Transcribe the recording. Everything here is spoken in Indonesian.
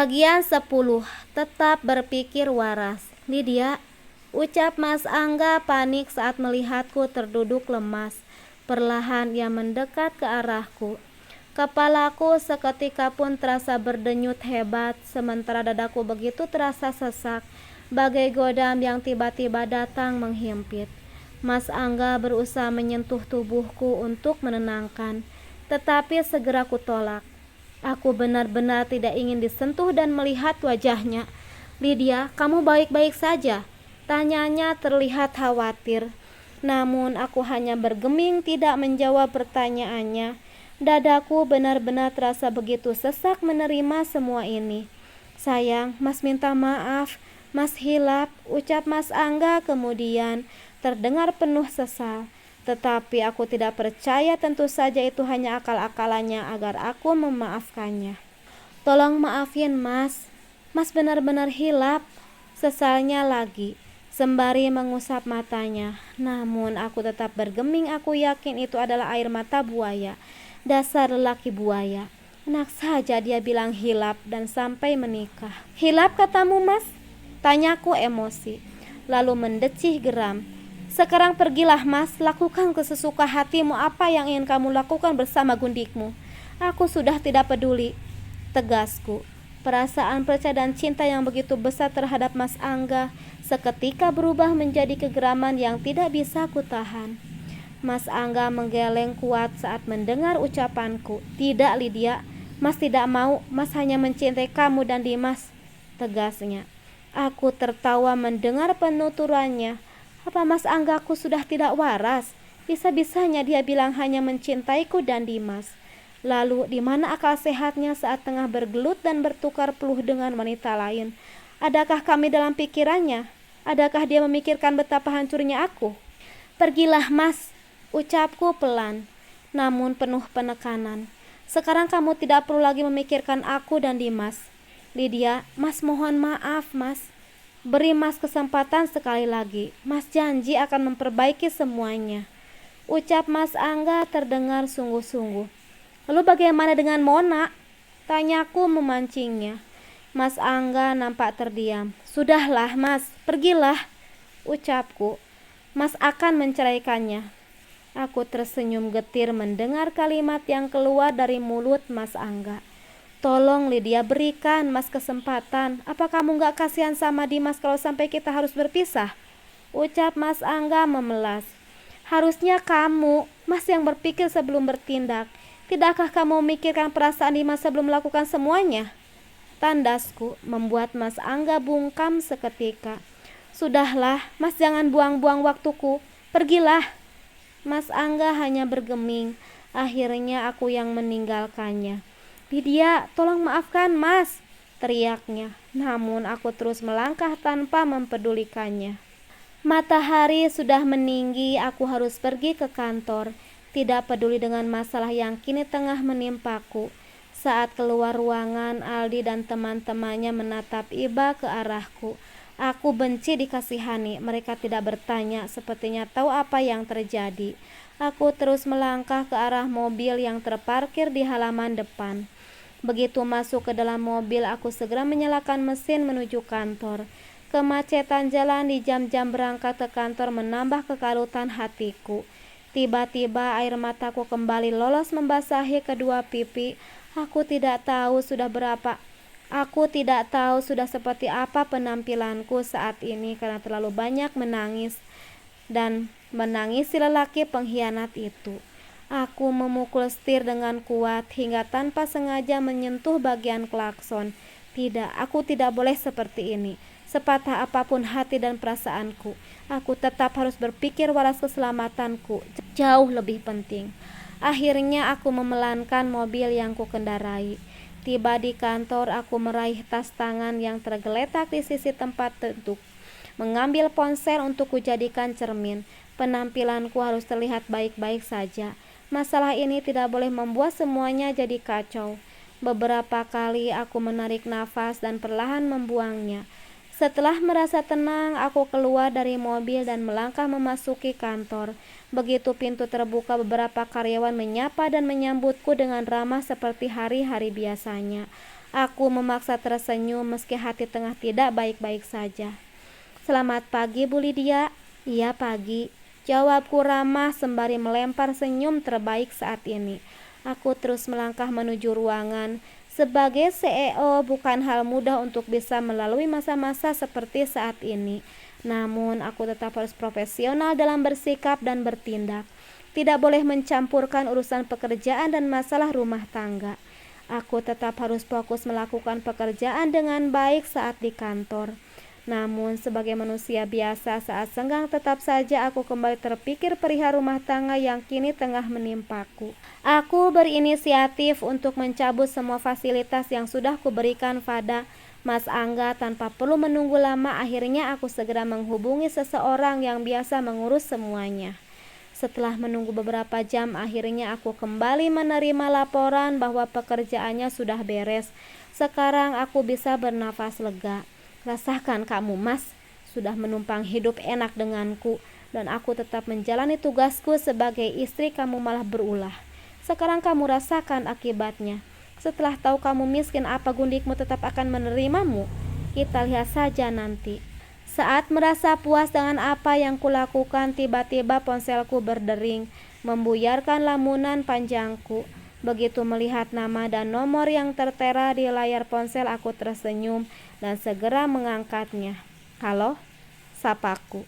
Bagian 10. Tetap berpikir waras. Lydia, ucap Mas Angga panik saat melihatku terduduk lemas. Perlahan ia mendekat ke arahku. Kepalaku seketika pun terasa berdenyut hebat, sementara dadaku begitu terasa sesak, bagai godam yang tiba-tiba datang menghimpit. Mas Angga berusaha menyentuh tubuhku untuk menenangkan, tetapi segera kutolak. Aku benar-benar tidak ingin disentuh dan melihat wajahnya. Lydia, kamu baik-baik saja? Tanyanya terlihat khawatir. Namun aku hanya bergeming tidak menjawab pertanyaannya. Dadaku benar-benar terasa begitu sesak menerima semua ini. Sayang, Mas minta maaf. Mas hilap, ucap Mas Angga kemudian terdengar penuh sesal. Tetapi aku tidak percaya, tentu saja itu hanya akal-akalannya agar aku memaafkannya. Tolong maafin Mas. Mas benar-benar hilap, sesalnya lagi, sembari mengusap matanya. Namun aku tetap bergeming, aku yakin itu adalah air mata buaya. Dasar lelaki buaya. Enak saja dia bilang hilap dan sampai menikah. Hilap katamu Mas? Tanyaku emosi, lalu mendecih geram. Sekarang pergilah Mas, lakukan sesuka hatimu apa yang ingin kamu lakukan bersama gundikmu. Aku sudah tidak peduli, tegasku. Perasaan percaya dan cinta yang begitu besar terhadap Mas Angga seketika berubah menjadi kegeraman yang tidak bisa kutahan. Mas Angga menggeleng kuat saat mendengar ucapanku. Tidak Lydia, Mas tidak mau, Mas hanya mencintai kamu dan Dimas, tegasnya. Aku tertawa mendengar penuturannya. Apa Mas Anggaku sudah tidak waras? Bisa-bisanya dia bilang hanya mencintaiku dan Dimas. Lalu di mana akal sehatnya saat tengah bergelut dan bertukar peluh dengan wanita lain? Adakah kami dalam pikirannya? Adakah dia memikirkan betapa hancurnya aku? Pergilah Mas, ucapku pelan, namun penuh penekanan. Sekarang kamu tidak perlu lagi memikirkan aku dan Dimas. Lydia, Mas mohon maaf Mas. Beri Mas kesempatan sekali lagi. Mas janji akan memperbaiki semuanya, ucap Mas Angga terdengar sungguh-sungguh. Lalu bagaimana dengan Mona? Tanyaku memancingnya. Mas Angga nampak terdiam. Sudahlah Mas, pergilah, ucapku. Mas akan menceraikannya. Aku tersenyum getir mendengar kalimat yang keluar dari mulut Mas Angga. Tolong Lydia, berikan Mas kesempatan. Apa kamu gak kasihan sama Dimas kalau sampai kita harus berpisah? Ucap Mas Angga memelas. Harusnya kamu, Mas yang berpikir sebelum bertindak. Tidakkah kamu memikirkan perasaan Dimas sebelum melakukan semuanya? Tandasku membuat Mas Angga bungkam seketika. Sudahlah, Mas jangan buang-buang waktuku. Pergilah. Mas Angga hanya bergeming. Akhirnya aku yang meninggalkannya. Lydia, tolong maafkan Mas, teriaknya. Namun aku terus melangkah tanpa mempedulikannya. Matahari sudah meninggi, aku harus pergi ke kantor. Tidak peduli dengan masalah yang kini tengah menimpaku. Saat keluar ruangan, Aldi dan teman-temannya menatap iba ke arahku. Aku benci dikasihani. Mereka tidak bertanya, sepertinya tahu apa yang terjadi. Aku terus melangkah ke arah mobil yang terparkir di halaman depan. Begitu masuk ke dalam mobil, aku segera menyalakan mesin menuju kantor. Kemacetan jalan di jam-jam berangkat ke kantor menambah kekalutan hatiku. Tiba-tiba air mataku kembali lolos membasahi kedua pipi. Aku tidak tahu sudah seperti apa penampilanku saat ini karena terlalu banyak menangis dan menangisi lelaki pengkhianat itu. Aku memukul setir dengan kuat hingga tanpa sengaja menyentuh bagian klakson. Tidak, aku tidak boleh seperti ini. Sepatah apapun hati dan perasaanku, aku tetap harus berpikir waras keselamatanku. Jauh lebih penting. Akhirnya aku memelankan mobil yang kukendarai. Tiba di kantor, aku meraih tas tangan yang tergeletak di sisi tempat duduk. Mengambil ponsel untuk kujadikan cermin. Penampilanku harus terlihat baik-baik saja. Masalah ini tidak boleh membuat semuanya jadi kacau. Beberapa kali aku menarik nafas dan perlahan membuangnya. Setelah merasa tenang, aku keluar dari mobil dan melangkah memasuki kantor. Begitu pintu terbuka, beberapa karyawan menyapa dan menyambutku dengan ramah seperti hari-hari biasanya. Aku memaksa tersenyum meski hati tengah tidak baik-baik saja. Selamat pagi, Bu Lydia. Iya, pagi. Jawabku ramah sembari melempar senyum terbaik saat ini. Aku terus melangkah menuju ruangan. Sebagai CEO, bukan hal mudah untuk bisa melalui masa-masa seperti saat ini. Namun, aku tetap harus profesional dalam bersikap dan bertindak. Tidak boleh mencampurkan urusan pekerjaan dan masalah rumah tangga. Aku tetap harus fokus melakukan pekerjaan dengan baik saat di kantor. Namun sebagai manusia biasa saat senggang tetap saja aku kembali terpikir perihal rumah tangga yang kini tengah menimpaku. Aku berinisiatif untuk mencabut semua fasilitas yang sudah kuberikan pada Mas Angga tanpa perlu menunggu lama. Akhirnya aku segera menghubungi seseorang yang biasa mengurus semuanya. Setelah menunggu beberapa jam, akhirnya aku kembali menerima laporan bahwa pekerjaannya sudah beres. Sekarang aku bisa bernafas lega. Rasakan kamu, Mas, sudah menumpang hidup enak denganku, dan aku tetap menjalani tugasku sebagai istri. Kamu malah berulah. Sekarang kamu rasakan akibatnya. Setelah tahu kamu miskin, apa gundikmu tetap akan menerimamu? Kita lihat saja nanti. Saat merasa puas dengan apa yang kulakukan, tiba-tiba ponselku berdering, membuyarkan lamunan panjangku. Begitu melihat nama dan nomor yang tertera di layar ponsel, aku tersenyum dan segera mengangkatnya. Halo, sapaku.